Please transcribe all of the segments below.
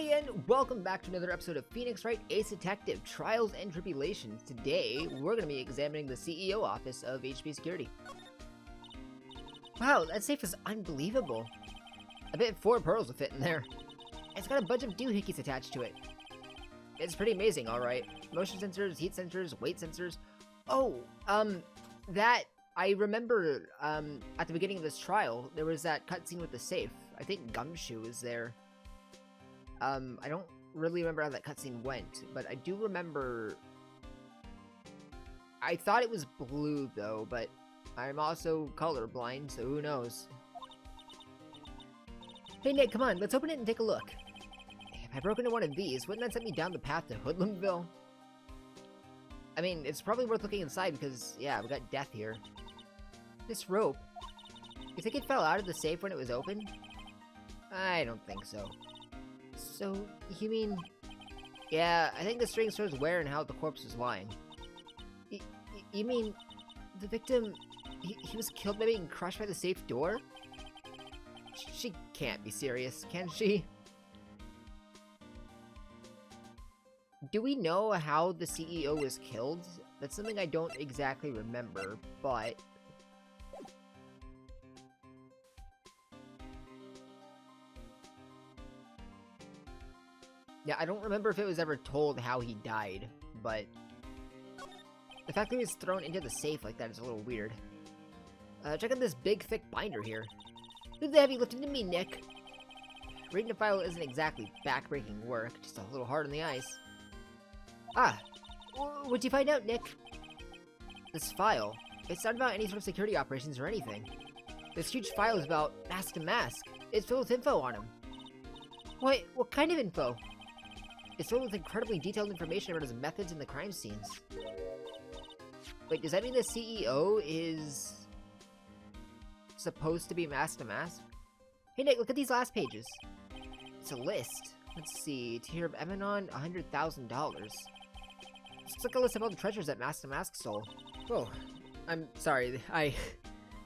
everybody, and welcome back to another episode of Phoenix Wright Ace Detective Trials and Tribulations. Today, we're going to be examining the CEO office of HP Security. Wow, that safe is unbelievable. I bet 4 pearls will fit in there. It's got a bunch of doohickeys attached to it. It's pretty amazing, alright. Motion sensors, heat sensors, weight sensors. Oh, that, I remember, at the beginning of this trial, there was that cutscene with the safe. I think Gumshoe is there. I don't really remember how that cutscene went, but I do remember... I thought it was blue, though, but I'm also colorblind, so who knows. Hey, Nick, come on, let's open it and take a look. If I broke into one of these, wouldn't that set me down the path to Hoodlumville? I mean, it's probably worth looking inside because, yeah, we got death here. This rope, you think it fell out of the safe when it was open? I don't think so. So, you mean... Yeah, I think the string shows where and how the corpse was lying. You mean... the victim... He was killed by being crushed by the safe door? She can't be serious, can she? Do we know how the CEO was killed? That's something I don't exactly remember, but... yeah, I don't remember if it was ever told how he died, but... the fact that he was thrown into the safe like that is a little weird. Check out this big, thick binder here. Leave the heavy lifting to me, Nick. Reading a file isn't exactly back-breaking work, just a little hard on the eyes. Ah, what'd you find out, Nick? This file. It's not about any sort of security operations or anything. This huge file is about mask to mask. It's filled with info on him. What kind of info? It's filled with incredibly detailed information about his methods in the crime scenes. Wait, does that mean the CEO is... supposed to be mask to mask? Hey Nick, look at these last pages. It's a list. Let's see, tier of Emanon, $100,000. It's like a list of all the treasures that Mask to Mask stole. Oh, I'm sorry, I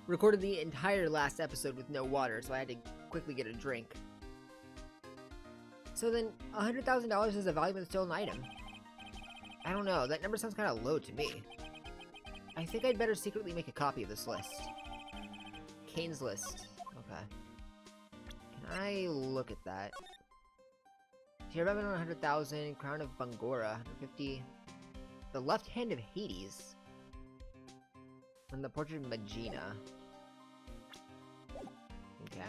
recorded the entire last episode with no water, so I had to quickly get a drink. So then, $100,000 is a valuable and stolen item. I don't know, that number sounds kind of low to me. I think I'd better secretly make a copy of this list. Kane's list. Okay. Can I look at that? Tier of 100,000, Crown of Bangora, 150. The Left Hand of Hades. And the Portrait of Magina. Okay.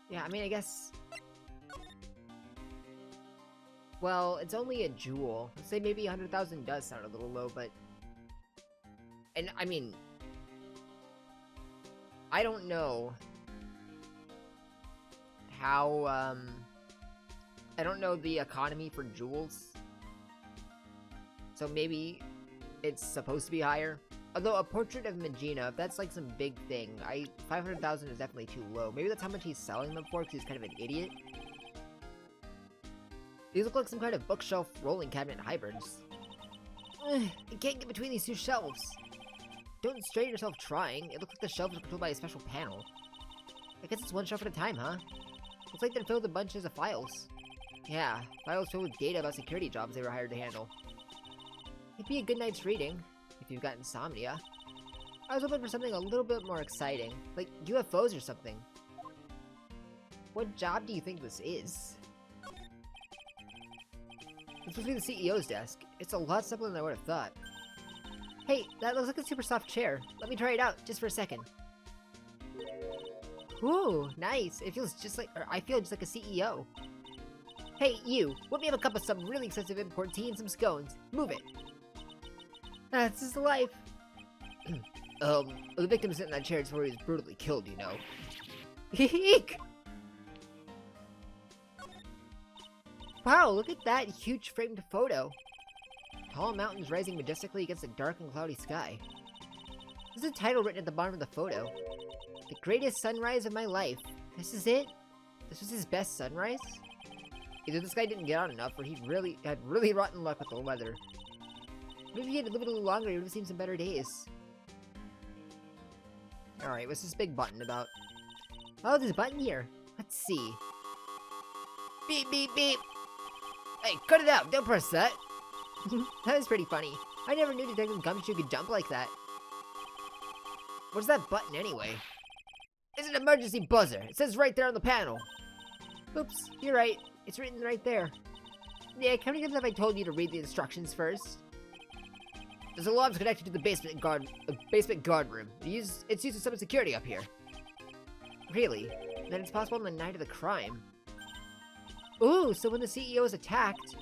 Yeah, I mean, I guess... well, it's only a jewel. Let's say maybe 100,000 does sound a little low, but... and, I mean... I don't know how, I don't know the economy for jewels. So maybe it's supposed to be higher. Although a Portrait of Magina, if that's like some big thing, 500,000 is definitely too low. Maybe that's how much he's selling them for, because he's kind of an idiot. These look like some kind of bookshelf rolling cabinet hybrids. I can't get between these two shelves. Don't strain yourself trying. It looks like the shelves are controlled by a special panel. I guess it's one shelf at a time, huh? Looks like they're filled with bunches of files. Yeah, files filled with data about security jobs they were hired to handle. It'd be a good night's reading, if you've got insomnia. I was hoping for something a little bit more exciting, like UFOs or something. What job do you think this is? It's supposed to be the CEO's desk. It's a lot simpler than I would have thought. Hey, that looks like a super soft chair. Let me try it out, just for a second. Ooh, nice. It feels just like, or I feel just like a CEO. Hey, you, whip me up a cup of some really expensive import tea and some scones. Move it. This is life. The victim sitting in that chair before he was brutally killed, you know. Eek! Wow, look at that huge framed photo. Tall mountains rising majestically against a dark and cloudy sky. There's a title written at the bottom of the photo. The greatest sunrise of my life. This is it? This was his best sunrise? Either this guy didn't get out enough, or he had really rotten luck with the weather. Maybe if he had lived a little longer, he would have seen some better days. Alright, what's this big button about? Oh, there's a button here. Let's see. Beep, beep, beep. Hey, cut it out. Don't press that. That was pretty funny. I never knew Detective Gumshoe could jump like that. What's that button anyway? It's an emergency buzzer. It says right there on the panel. Oops, you're right. It's written right there. Yeah, how many times have I told you to read the instructions first? There's alarms connected to the basement guard room. It's used to summon security up here. Really? Then it's possible on the night of the crime. Ooh, so when the CEO is attacked,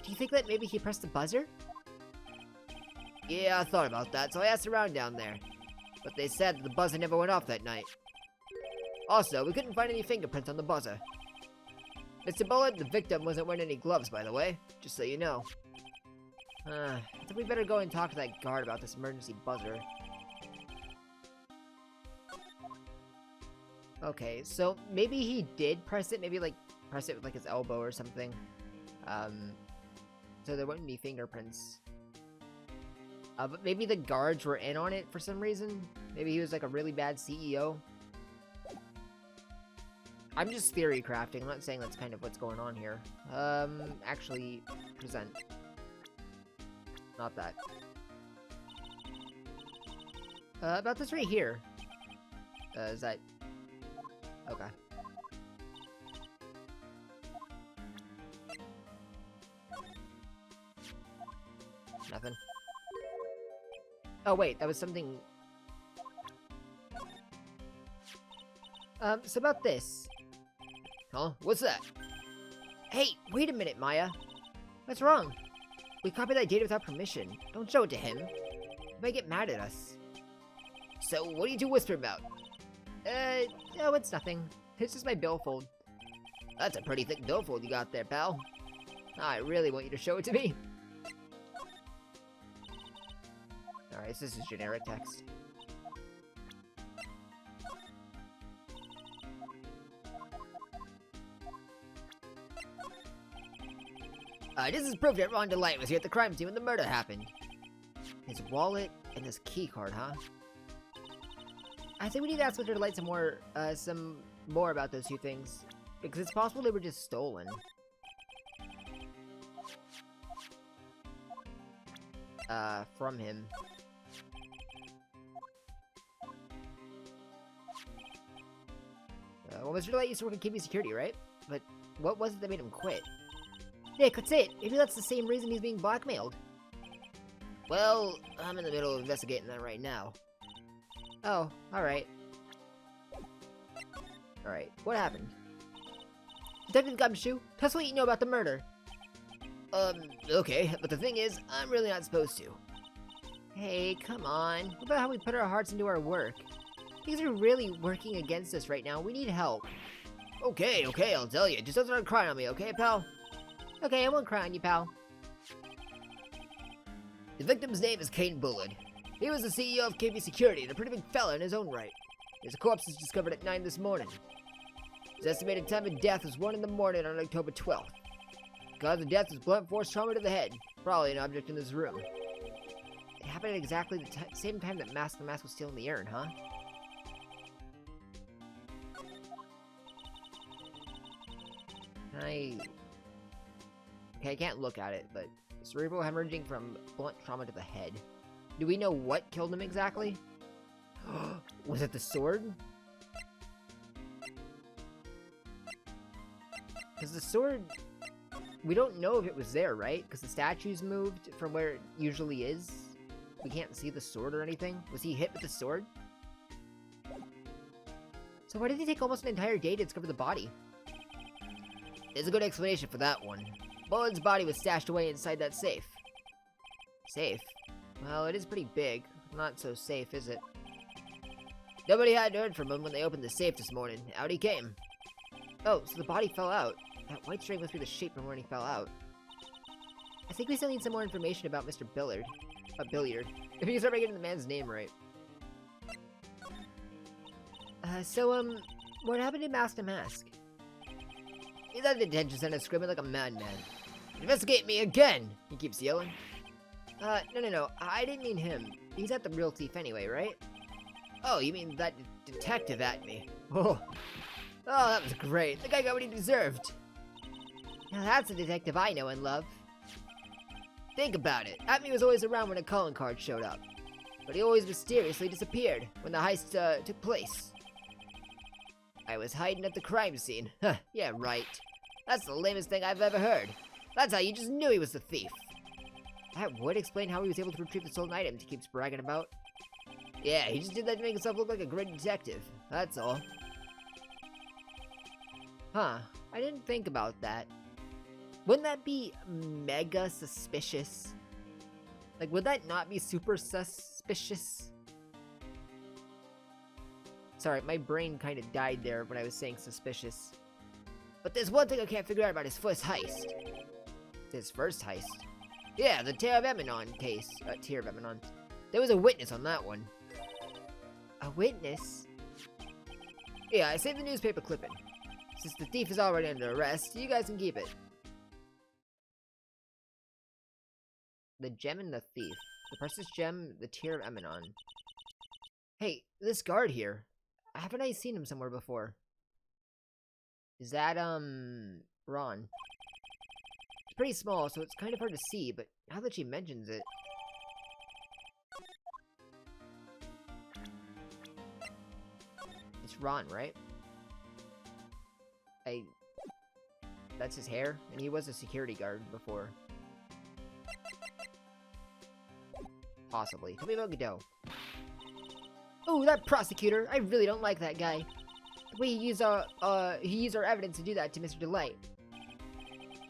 do you think that maybe he pressed the buzzer? Yeah, I thought about that, so I asked around down there. But they said that the buzzer never went off that night. Also, we couldn't find any fingerprints on the buzzer. Mr. Bullet, the victim wasn't wearing any gloves, by the way, just so you know. I think we better go and talk to that guard about this emergency buzzer. Okay, so maybe he did press it, maybe like press it with like his elbow or something. So there wouldn't be fingerprints. But maybe the guards were in on it for some reason. Maybe he was like a really bad CEO. I'm just theory crafting. I'm not saying that's kind of what's going on here. Actually, present. Not that. About this right here. Is that... Okay. Nothing. Oh wait, that was something... So about this. Huh? What's that? Hey, wait a minute, Maya. What's wrong? We copied that data without permission. Don't show it to him. He might get mad at us. So, what are you two whispering about? No, it's nothing. It's just my billfold. That's a pretty thick billfold you got there, pal. I really want you to show it to me. Alright, so this is generic text. This is proof that Ron DeLight was here at the crime scene when the murder happened. His wallet and his key card, huh? I think we need to ask Mr. DeLight some more about those two things. Because it's possible they were just stolen. From him. Well, Mr. DeLight used to work at KB Security, right? But what was it that made him quit? Nick, that's it. Maybe that's the same reason he's being blackmailed. Well, I'm in the middle of investigating that right now. Oh, alright. Alright, what happened? Detective Gumshoe, tell us what you know about the murder. Okay, but the thing is, I'm really not supposed to. Hey, come on. What about how we put our hearts into our work? Things are really working against us right now. We need help. Okay, I'll tell you. Just don't start crying on me, okay, pal? Okay, I won't cry on you, pal. The victim's name is Kane Bullard. He was the CEO of KB Security and a pretty big fella in his own right. His corpse was discovered at 9 this morning. His estimated time of death was 1 in the morning on October 12th. The cause of death was blunt force trauma to the head, probably an object in this room. It happened at exactly the same time that the mask was still in the urn, huh? Okay, I can't look at it, but cerebral hemorrhaging from blunt trauma to the head. Do we know what killed him exactly? Was it the sword? Because the sword... We don't know if it was there, right? Because the statue's moved from where it usually is. We can't see the sword or anything. Was he hit with the sword? So why did he take almost an entire day to discover the body? There's a good explanation for that one. Bullard's body was stashed away inside that safe. Safe? Well, it is pretty big. Not so safe, is it? Nobody had heard from him when they opened the safe this morning. Out he came. Oh, so the body fell out. That white string must be the shape from when he fell out. I think we still need some more information about Mr. Billiard. Billiard. If you can start getting the man's name right. What happened to Mask to Mask? He's at the detention center screaming like a madman. Investigate me again! He keeps yelling. No. I didn't mean him. He's not the real thief anyway, right? Oh, you mean that detective at me. Oh, that was great. The guy got what he deserved. Now that's a detective I know and love. Think about it. Atme was always around when a calling card showed up. But he always mysteriously disappeared when the heist took place. I was hiding at the crime scene. Huh, yeah, right. That's the lamest thing I've ever heard. That's how you just knew he was the thief. That would explain how he was able to retrieve the stolen items he keeps bragging about. Yeah, he just did that to make himself look like a great detective. That's all. Huh, I didn't think about that. Wouldn't that be mega suspicious? Like, would that not be super suspicious? Sorry, my brain kind of died there when I was saying suspicious. But there's one thing I can't figure out about his first heist. His first heist? Yeah, the Tear of Emanon case. Tear of Emanon. There was a witness on that one. A witness? Yeah, I saved the newspaper clipping. Since the thief is already under arrest, you guys can keep it. The gem and the thief. The precious gem, the Tear of Emanon. Hey, this guard here. Haven't I seen him somewhere before? Is that, Ron? It's pretty small, so it's kind of hard to see, but now that she mentions it... It's Ron, right? That's his hair? And he was a security guard before. Possibly. Tell me about Godot. Oh, that prosecutor! I really don't like that guy. The way he used our evidence to do that to Mr. Delight.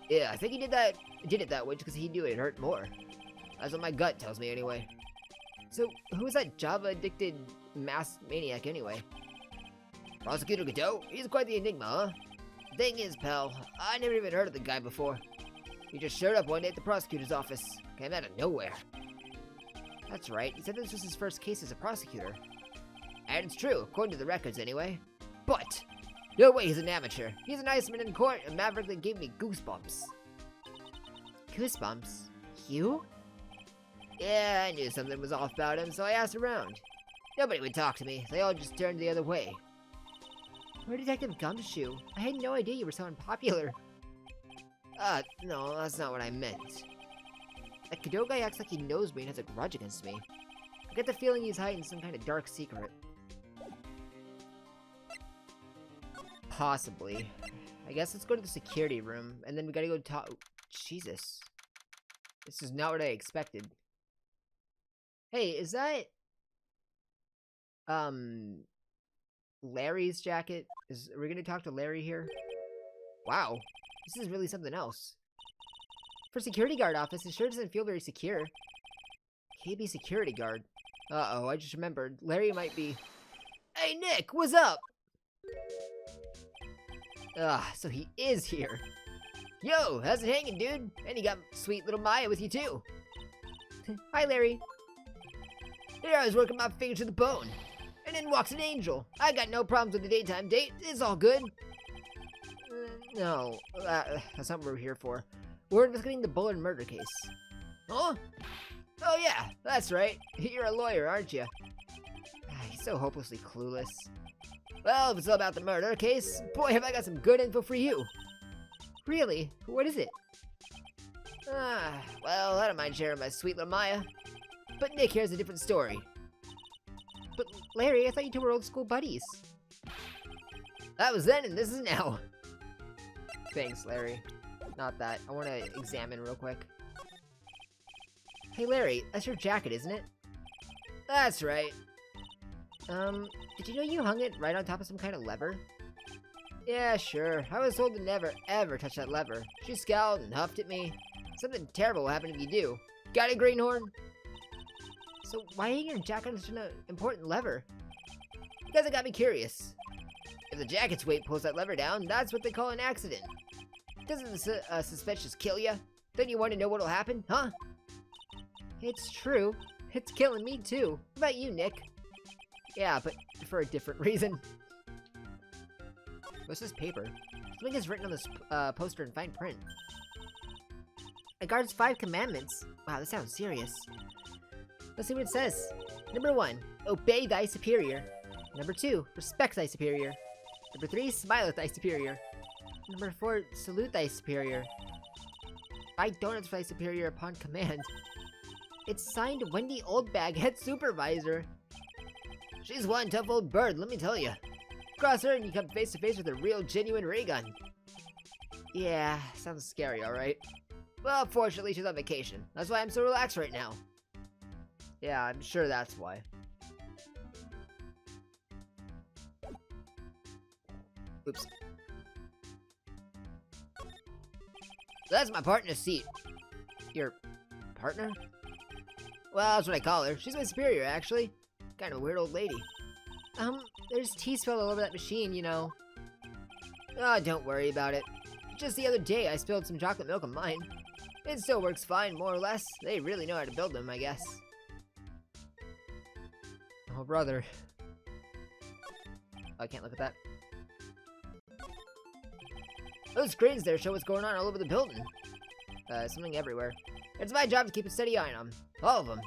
Yeah, I think he did it that way because he knew it hurt more. That's what my gut tells me anyway. So, who is that Java-addicted mass maniac anyway? Prosecutor Godot? He's quite the enigma, huh? Thing is, pal, I never even heard of the guy before. He just showed up one day at the prosecutor's office. Came out of nowhere. That's right, he said this was his first case as a prosecutor. And it's true, according to the records anyway. But, no way he's an amateur. He's an Iceman in court, a maverick that gave me goosebumps. Goosebumps? You? Yeah, I knew something was off about him, so I asked around. Nobody would talk to me, they all just turned the other way. Where Detective Gumshoe? I had no idea you were so unpopular. No, that's not what I meant. That Godot guy acts like he knows me and has a grudge against me. I get the feeling he's hiding some kind of dark secret. Possibly. I guess let's go to the security room, and then we gotta go talk— Jesus. This is not what I expected. Hey, is that... Larry's jacket? Are we gonna talk to Larry here? Wow. This is really something else. For security guard office, it sure doesn't feel very secure. KB security guard. Uh-oh, I just remembered. Larry might be... Hey, Nick, what's up? So he is here. Yo, how's it hanging, dude? And you got sweet little Maya with you, too. Hi, Larry. Here I was working my finger to the bone. And in walks an angel. I got no problems with the daytime date. It's all good. No, that's not what we're here for. We're investigating the Bullard murder case. Huh? Oh yeah, that's right. You're a lawyer, aren't you? He's so hopelessly clueless. Well, if it's all about the murder case, boy, have I got some good info for you. Really? What is it? Well, I don't mind sharing my sweet little Maya. But Nick here's a different story. But Larry, I thought you two were old school buddies. That was then and this is now. Thanks, Larry. Not that. I want to examine real quick. Hey, Larry, that's your jacket, isn't it? That's right. Did you know you hung it right on top of some kind of lever? Yeah, sure. I was told to never, ever touch that lever. She scowled and huffed at me. Something terrible will happen if you do. Got it, Greenhorn? So why hang your jacket on such an important lever? Because it got me curious. If the jacket's weight pulls that lever down, that's what they call an accident. Doesn't the suspicious kill ya? Then you want to know what'll happen, huh? It's true. It's killing me too. What about you, Nick? Yeah, but for a different reason. What's this paper? Something is written on this poster in fine print. It guards 5 commandments. Wow, this sounds serious. Let's see what it says. Number 1, obey thy superior. Number 2, respect thy superior. Number 3, smile at thy superior. Number 4, salute thy superior. Buy donuts for thy superior upon command. It's signed Wendy Oldbag, head supervisor. She's one tough old bird, let me tell you. Cross her and you come face to face with a real genuine ray gun. Yeah, sounds scary, alright. Well, fortunately she's on vacation. That's why I'm so relaxed right now. Yeah, I'm sure that's why. Oops. That's my partner's seat. Your partner? Well, that's what I call her. She's my superior, actually. Kind of a weird old lady. There's tea spilled all over that machine, you know. Oh, don't worry about it. Just the other day, I spilled some chocolate milk on mine. It still works fine, more or less. They really know how to build them, I guess. Oh, brother. Oh, I can't look at that. Those screens there show what's going on all over the building. Something everywhere. It's my job to keep a steady eye on them. All of them.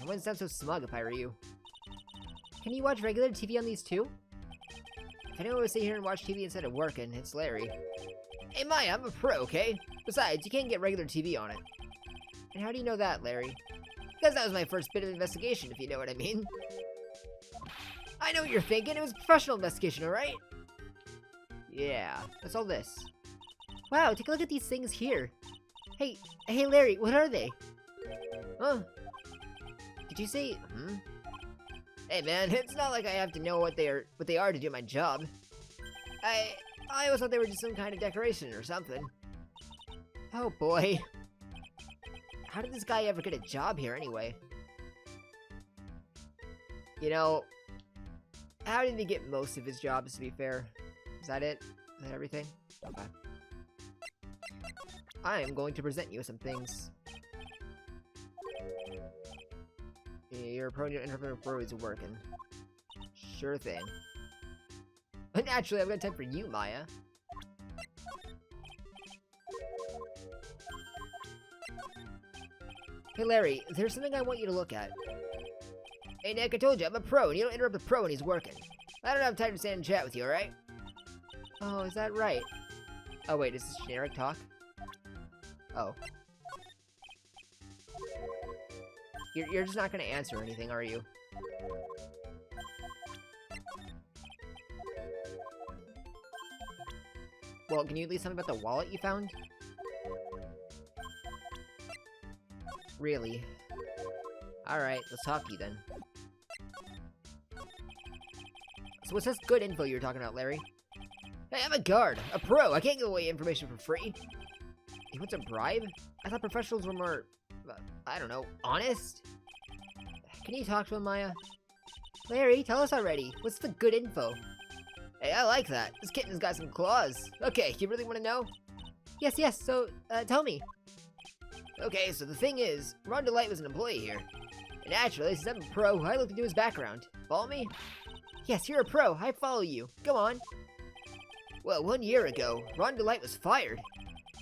I wouldn't sound so smug if I were you. Can you watch regular TV on these too? If anyone would sit here and watch TV instead of working, it's Larry. Hey Maya, I'm a pro, okay? Besides, you can't get regular TV on it. And how do you know that, Larry? Because that was my first bit of investigation, if you know what I mean. I know what you're thinking, it was a professional investigation, alright? Yeah, that's all this. Wow, take a look at these things here. Hey Larry, what are they? Huh? Did you say, Hey man, it's not like I have to know what they are to do my job. I always thought they were just some kind of decoration or something. Oh boy. How did this guy ever get a job here anyway? You know, how did he get most of his jobs, to be fair? Is that it? Is that everything? Okay. I am going to present you with some things. Your project interpreter is working. Sure thing. But naturally, I've got time for you, Maya. Hey Larry, there's something I want you to look at. Hey Nick, I told you, I'm a pro, and you don't interrupt the pro when he's working. I don't have time to stand and chat with you, alright? Oh, is that right? Oh wait, is this generic talk? Oh. You're just not gonna answer anything, are you? Well, can you at least tell me about the wallet you found? Really? Alright, let's talk to you then. So what's this good info you were talking about, Larry? Hey, I'm a guard, a pro, I can't give away information for free. He wants a bribe? I thought professionals were more, I don't know, honest? Can you talk to him, Maya? Larry, tell us already. What's the good info? Hey, I like that. This kitten's got some claws. Okay, you really want to know? Yes, so, tell me. Okay, so the thing is, Ron DeLight was an employee here. And naturally, since I'm a pro, I looked into his background. Follow me? Yes, you're a pro. I follow you. Go on. Well, 1 year ago, Ron DeLight was fired.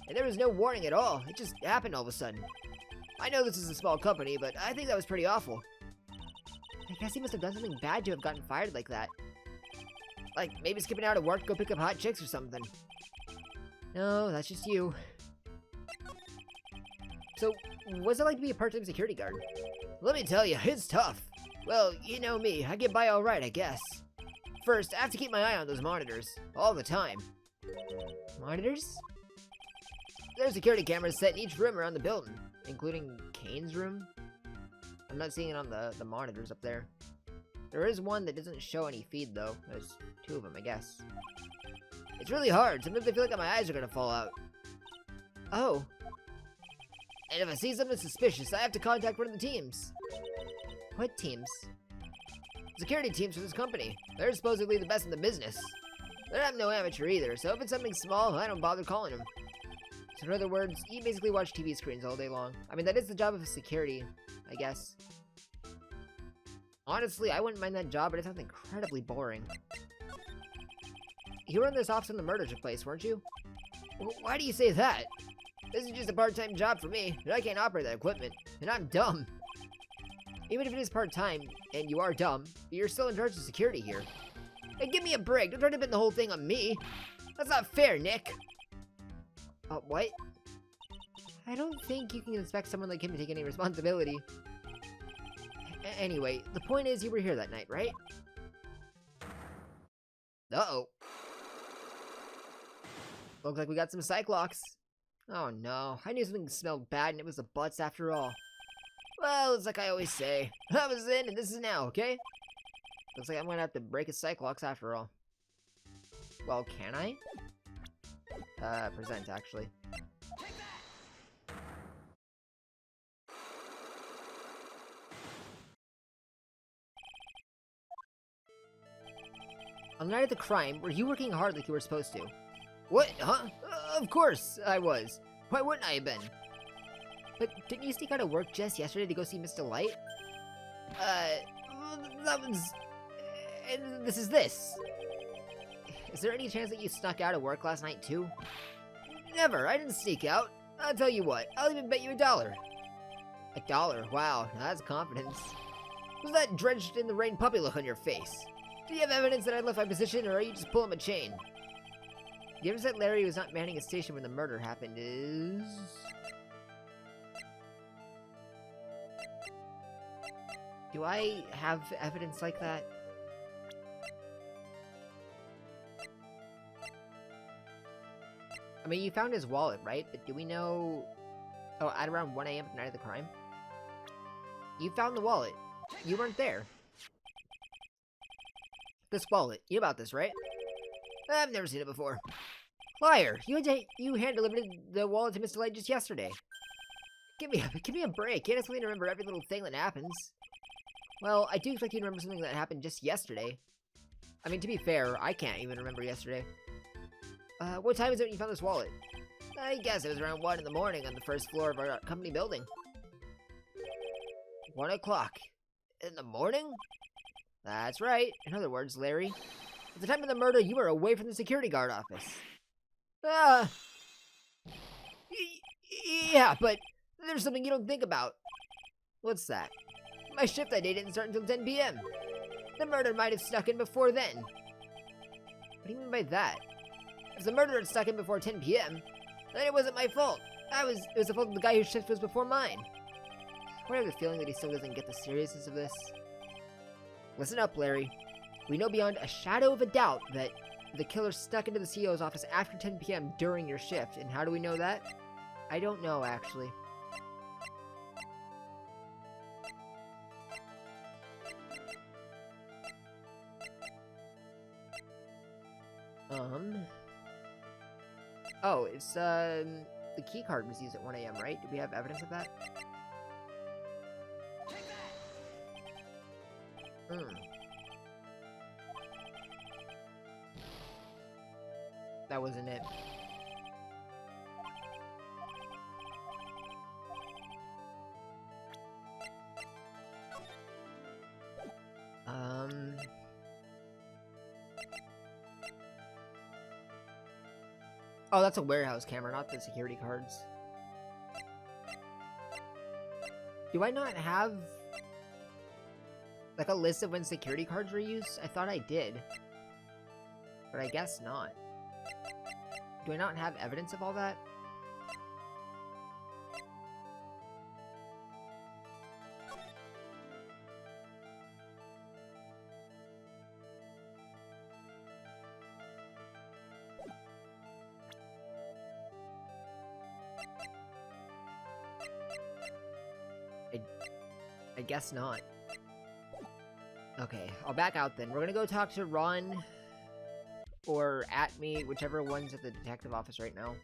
And there was no warning at all. It just happened all of a sudden. I know this is a small company, but I think that was pretty awful. I guess he must have done something bad to have gotten fired like that. Like, maybe skipping out of work to go pick up hot chicks or something. No, that's just you. So, what's it like to be a part-time security guard? Let me tell you, it's tough. Well, you know me, I get by alright, I guess. First, I have to keep my eye on those monitors, all the time. Monitors? There's security cameras set in each room around the building, including Kane's room. I'm not seeing it on the monitors up there. There is one that doesn't show any feed, though. There's 2 of them, I guess. It's really hard. Sometimes I feel like my eyes are gonna fall out. Oh. And if I see something suspicious, I have to contact one of the teams. What teams? Security teams for this company. They're supposedly the best in the business. But I'm no amateur either, so if it's something small, I don't bother calling them. So in other words, you basically watch TV screens all day long. I mean, that is the job of security, I guess. Honestly, I wouldn't mind that job, but it sounds incredibly boring. You were in this office when the murder took place, weren't you? Why do you say that? This is just a part-time job for me, and I can't operate that equipment, and I'm dumb. Even if it is part-time, and you are dumb, you're still in charge of security here. And give me a break, don't try to pin the whole thing on me. That's not fair, Nick! What? I don't think you can expect someone like him to take any responsibility. Anyway, the point is you were here that night, right? Uh-oh. Looks like we got some Psyche Locks. Oh no, I knew something smelled bad and it was the butts after all. Well, it's like I always say, I was in and this is now, okay? Looks like I'm gonna have to break a Psyche Locks after all. Well, can I? Present, actually. On the night of the crime, were you working hard like you were supposed to? What? Huh? Of course I was. Why wouldn't I have been? But didn't you sneak out of work just yesterday to go see Mr. Light? That was... And this is this. Is there any chance that you snuck out of work last night too? Never, I didn't sneak out. I'll tell you what, I'll even bet you $1. $1? Wow, that's confidence. Was that drenched in the rain puppy look on your face? Do you have evidence that I left my position, or are you just pulling a chain? The evidence that Larry was not manning a station when the murder happened is... Do I have evidence like that? I mean, you found his wallet, right? But do we know... Oh, at around 1 AM the night of the crime? You found the wallet. You weren't there. This wallet. You know about this, right? I've never seen it before. Liar! You hand-delivered the wallet to Mr. Light just yesterday. Give me a break. Can't expect me to remember every little thing that happens. Well, I do expect you to remember something that happened just yesterday. I mean, to be fair, I can't even remember yesterday. What time is it when you found this wallet? I guess it was around 1 in the morning on the first floor of our company building. 1 o'clock. In the morning? That's right. In other words, Larry, at the time of the murder, you were away from the security guard office. Yeah, but there's something you don't think about. What's that? My shift that day didn't start until 10 PM. The murder might have snuck in before then. What do you mean by that? If the murderer had snuck in before 10 PM, then it wasn't my fault. It was the fault of the guy whose shift was before mine. I have the feeling that he still doesn't get the seriousness of this. Listen up, Larry. We know beyond a shadow of a doubt that the killer snuck into the CEO's office after 10 PM during your shift. And how do we know that? I don't know, actually. Oh, it's, the key card was used at 1 AM, right? Do we have evidence of that? That wasn't it. Oh, that's a warehouse camera, not the security cards. Do I not have, like, a list of when security cards were used? I thought I did. But I guess not. Do I not have evidence of all that? I guess not. Okay, I'll back out then. We're gonna go talk to Ron or me, whichever one's at the detective office right now.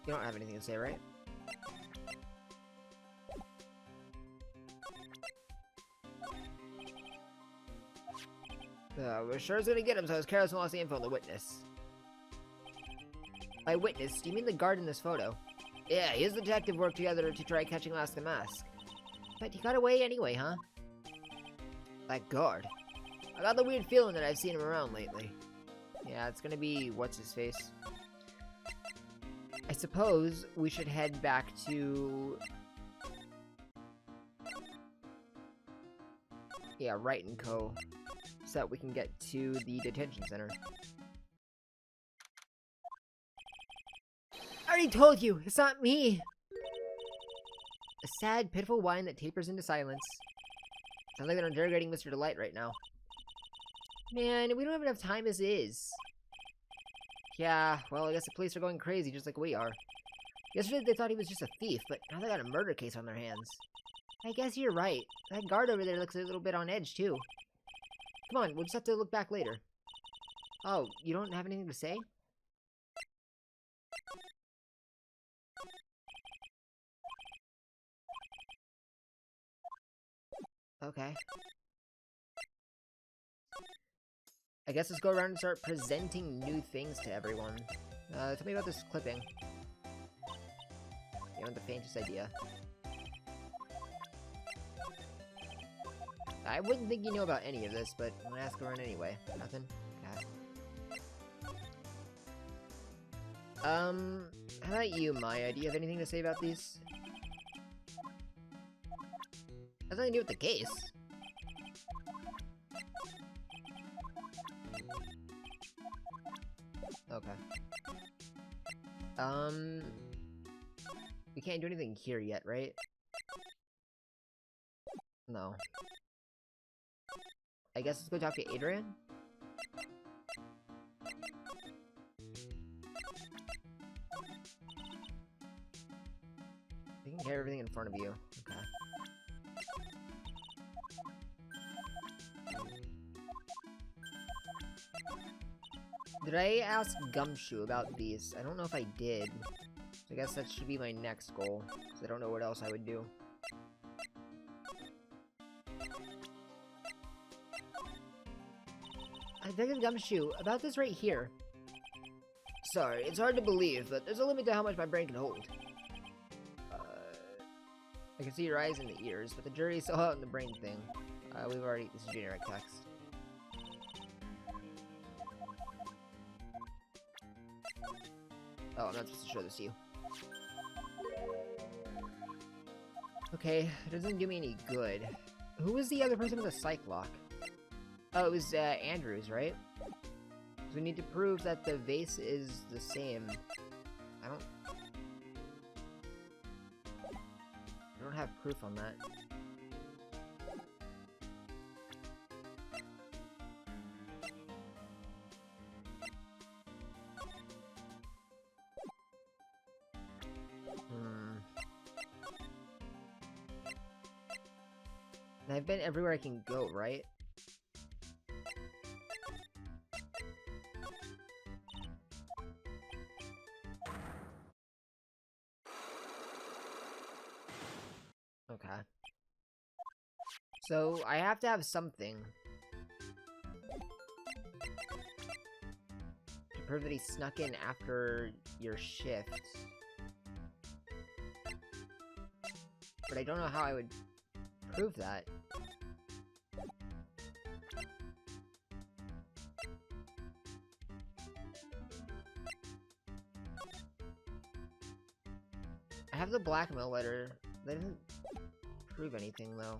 You don't have anything to say, right? We're sure it's gonna get him, so I was careless and lost the info on the witness. By witness, do you mean the guard in this photo? Yeah, he and the detective worked together to try catching Mask the Mask. But he got away anyway, huh? That guard. I got the weird feeling that I've seen him around lately. Yeah, it's gonna be what's-his-face. I suppose we should head back to... yeah, Wright & Co. so that we can get to the detention center. I already told you, it's not me! A sad, pitiful whine that tapers into silence. Sounds like they're interrogating Mr. Delight right now. Man, we don't have enough time as is. Yeah, well, I guess the police are going crazy just like we are. Yesterday they thought he was just a thief, but now they got a murder case on their hands. I guess you're right. That guard over there looks a little bit on edge, too. Come on, we'll just have to look back later. Oh, you don't have anything to say? Okay. I guess let's go around and start presenting new things to everyone. Tell me about this clipping. You know, the faintest idea. I wouldn't think you know about any of this, but I'm gonna ask around anyway. Nothing? Okay. How about you, Maya? Do you have anything to say about these? Has nothing to do with the case. Okay. We can't do anything here yet, right? No. I guess let's go talk to Adrian? You can carry everything in front of you. Okay. Did I ask Gumshoe about these? I don't know if I did. So I guess that should be my next goal, because I don't know what else I would do. I begged Gumshoe about this right here. Sorry, it's hard to believe, but there's a limit to how much my brain can hold. I can see your eyes and the ears, but the jury's still out on the brain thing. We've already... This is generic text. Oh, I'm not supposed to show this to you. Okay, it doesn't do me any good. Who was the other person with the Psyche Lock? Oh, it was, Andrews, right? So we need to prove that the vase is the same. I don't have proof on that. And I've been everywhere I can go, right? Okay. So, I have to have something to prove that he snuck in after your shift. But I don't know how I would prove that. I have the blackmail letter. That doesn't prove anything, though.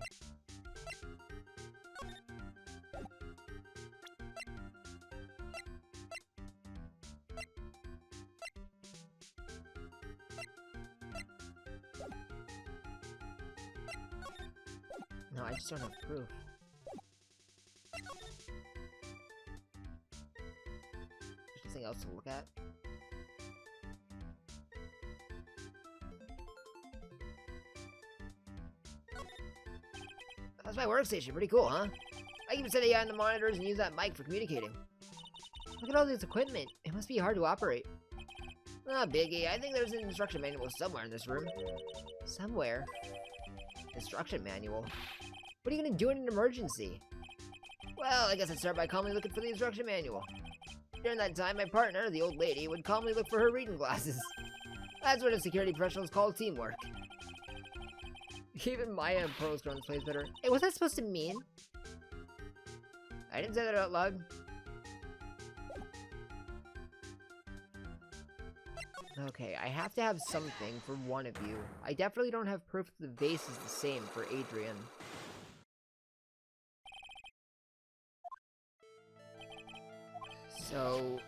No, I just don't have proof. There's nothing else to look at. That's my workstation. Pretty cool, huh? I can set AI on the monitors and use that mic for communicating. Look at all this equipment. It must be hard to operate. Ah, biggie. I think there's an instruction manual somewhere in this room. Somewhere? Instruction manual? What are you gonna do in an emergency? Well, I guess I'd start by calmly looking for the instruction manual. During that time, my partner, the old lady, would calmly look for her reading glasses. That's what a security professionals call teamwork. Even Maya and Pearl's grown plays better. Hey, what's that supposed to mean? I didn't say that out loud. Okay, I have to have something for one of you. I definitely don't have proof that the vase is the same for Adrian. So...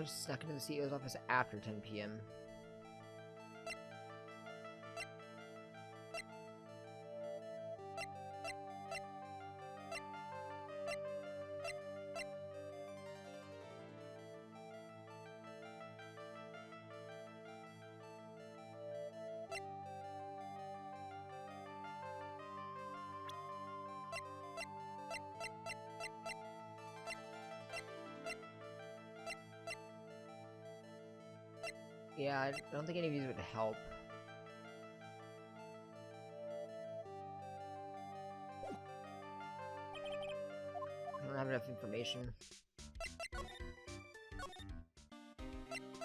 I just snuck into the CEO's office after 10 p.m. Yeah, I don't think any of these would help. I don't have enough information.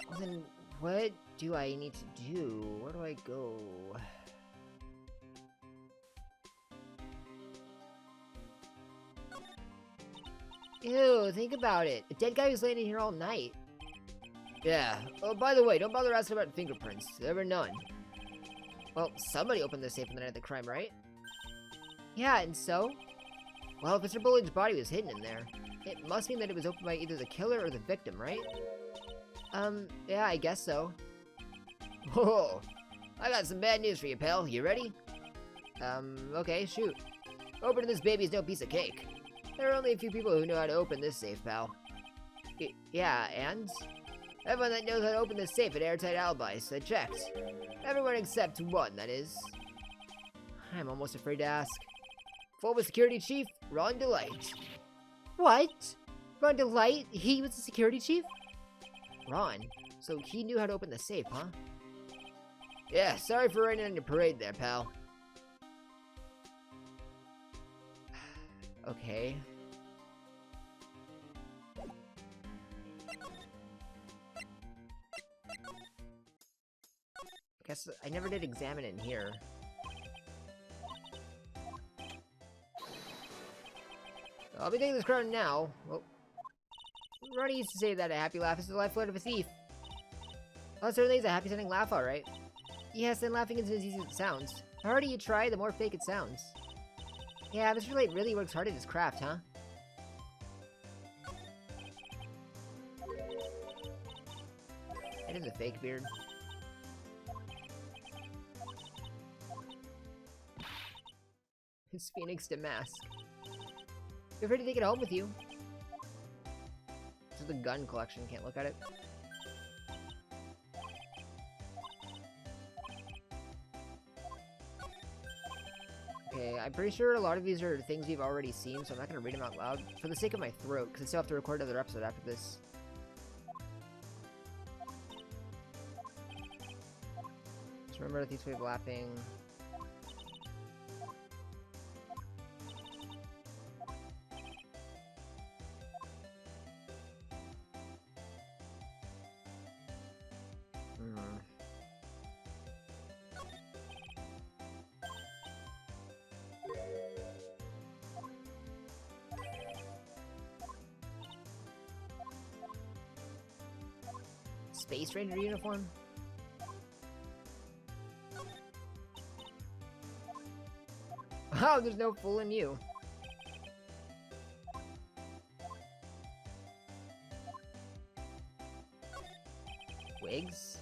Well, then, what do I need to do? Where do I go? Ew, think about it. A dead guy was laying in here all night. Yeah. Oh, by the way, don't bother asking about fingerprints. There were none. Well, somebody opened the safe on the night of the crime, right? Yeah, and so? Well, if Mr. Bullard's body was hidden in there, it must mean that it was opened by either the killer or the victim, right? Yeah, I guess so. Whoa! I got some bad news for you, pal. You ready? Okay, shoot. Opening this baby is no piece of cake. There are only a few people who know how to open this safe, pal. Yeah, and? Everyone that knows how to open this safe had airtight alibis. I checked. Everyone except one, that is. I'm almost afraid to ask. Former security chief, Ron Delight. What? Ron Delight? He was the security chief? Ron? So he knew how to open the safe, huh? Yeah, sorry for raining on your parade there, pal. Okay. Guess I never did examine it in here. I'll be taking this crown now. Well, Ronnie used to say that a happy laugh is the lifeblood of a thief. Well, certainly is a happy-sounding laugh, alright. Yes, and laughing isn't as easy as it sounds. The harder you try, the more fake it sounds. Yeah, Mr. Light really works hard at his craft, huh? It is a fake beard. His Phoenix Damask. Feel free to take it home with you. This is the gun collection, can't look at it. Okay, I'm pretty sure a lot of these are things we've already seen, so I'm not gonna read them out loud. For the sake of my throat, because I still have to record another episode after this. Just remember that these way of laughing. Space Ranger uniform? Oh, there's no fooling you. Wigs?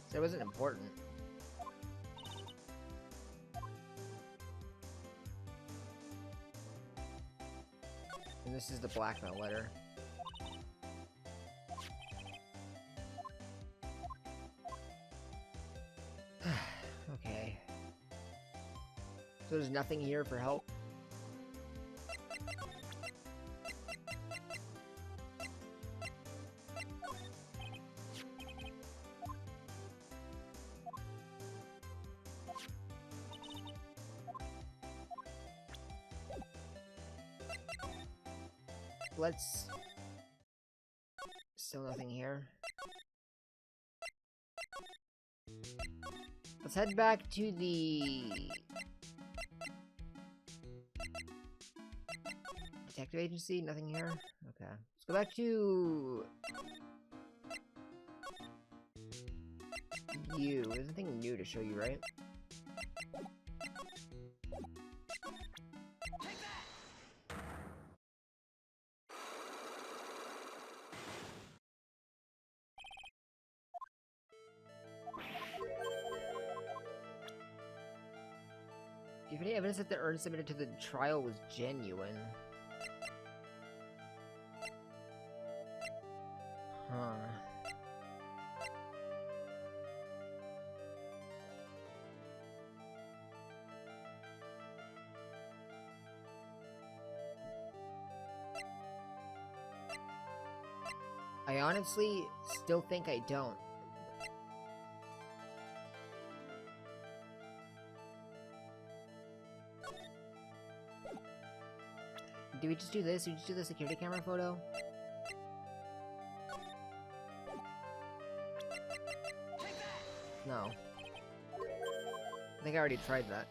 So it wasn't important. And this is the blackmail letter. Okay. So there's nothing here for help? Let's... Still nothing here. Let's head back to the... Detective agency? Nothing here? Okay. Let's go back to... you? There's nothing new to show you, right? Do you have any evidence that the urn submitted to the trial was genuine? Huh. I honestly still think I don't. Do we just do this? Do we just do the security camera photo? No. I think I already tried that.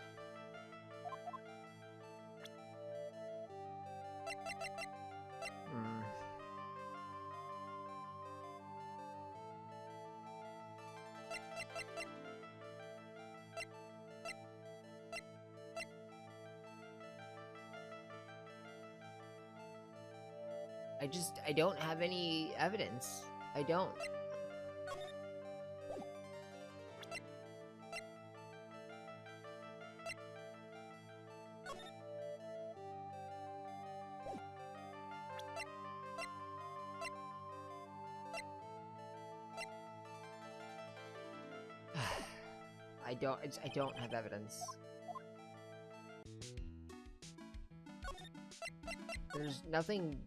I don't have any evidence. I don't. I don't have evidence. There's nothing.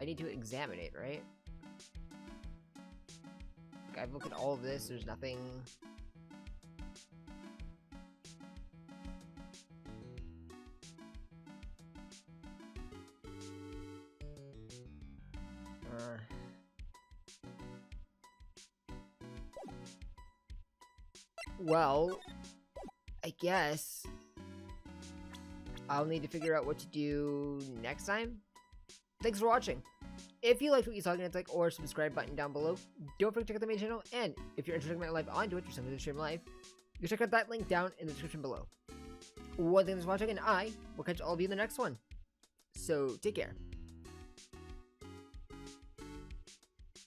I need to examine it, right? Like, I've looked at all of this, there's nothing. Well, I guess I'll need to figure out what to do next time. Thanks for watching. If you liked what you saw, hit the like or subscribe button down below. Don't forget to check out the main channel, and if you're interested in my live on Twitch or something to stream live, you can check out that link down in the description below. One thing is watching, and I will catch all of you in the next one. So take care.